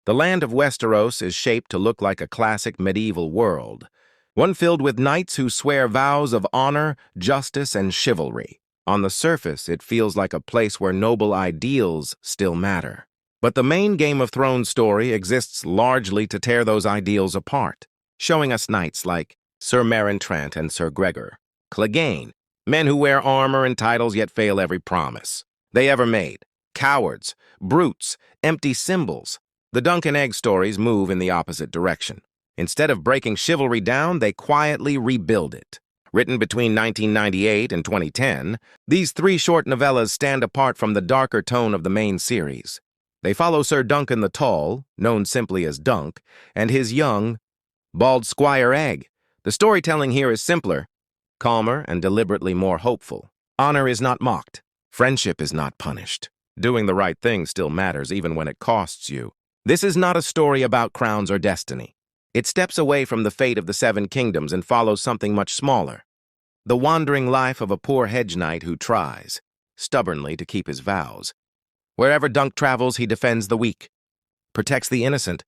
The land of Westeros is shaped to look like a classic medieval world, one filled with knights who swear vows of honor, justice, and chivalry. On the surface, it feels like a place where noble ideals still matter. But the main Game of Thrones story exists largely to tear those ideals apart, showing us knights like Ser Meryn, Trant, and Ser Gregor, Clegane, men who wear armor and titles yet fail every promise they ever made, cowards, brutes, empty symbols. The Duncan Egg stories move in the opposite direction. Instead of breaking chivalry down, they quietly rebuild it. Written between 1998 and 2010, these three short novellas stand apart from the darker tone of the main series. They follow Ser Duncan the Tall, known simply as Dunk, and his young, bald squire Egg. The storytelling here is simpler, calmer, and deliberately more hopeful. Honor is not mocked. Friendship is not punished. Doing the right thing still matters even when it costs you. This is not a story about crowns or destiny. It steps away from the fate of the Seven Kingdoms and follows something much smaller. The wandering life of a poor hedge knight who tries, stubbornly, to keep his vows. Wherever Dunk travels, he defends the weak, protects the innocent,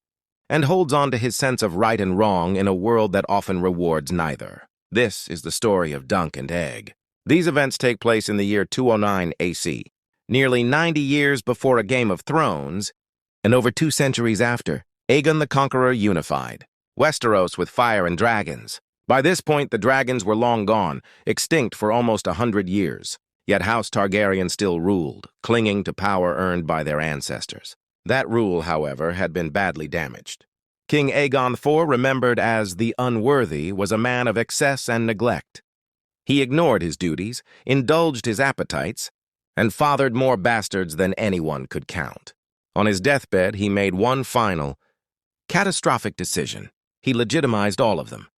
and holds on to his sense of right and wrong in a world that often rewards neither. This is the story of Dunk and Egg. These events take place in the year 209 AC, nearly 90 years before A Game of Thrones, and over 2 centuries after, Aegon the Conqueror unified Westeros with fire and dragons. By this point, the dragons were long gone, extinct for almost 100 years. Yet House Targaryen still ruled, clinging to power earned by their ancestors. That rule, however, had been badly damaged. King Aegon IV, remembered as the unworthy, was a man of excess and neglect. He ignored his duties, indulged his appetites, and fathered more bastards than anyone could count. On his deathbed, he made one final, catastrophic decision. He legitimized all of them.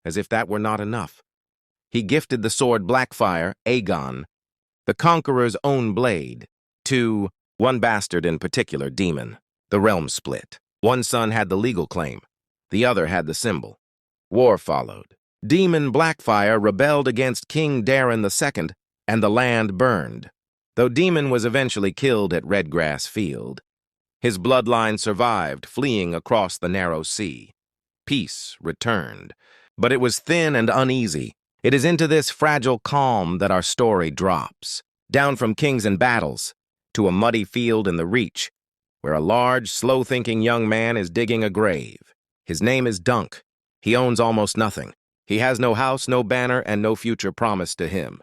As if that were not enough, he gifted the sword Blackfire, Aegon, the Conqueror's own blade, to one bastard in particular, Daemon. The realm split. One son had the legal claim. The other had the symbol. War followed. Daemon Blackfire rebelled against King Daeron II, and the land burned. Though Daemon was eventually killed at Redgrass Field, his bloodline survived, fleeing across the narrow sea. Peace returned, but it was thin and uneasy. It is into this fragile calm that our story drops, down from kings and battles, to a muddy field in the Reach, where a large, slow-thinking young man is digging a grave. His name is Dunk. He owns almost nothing. He has no house, no banner, and no future promised to him.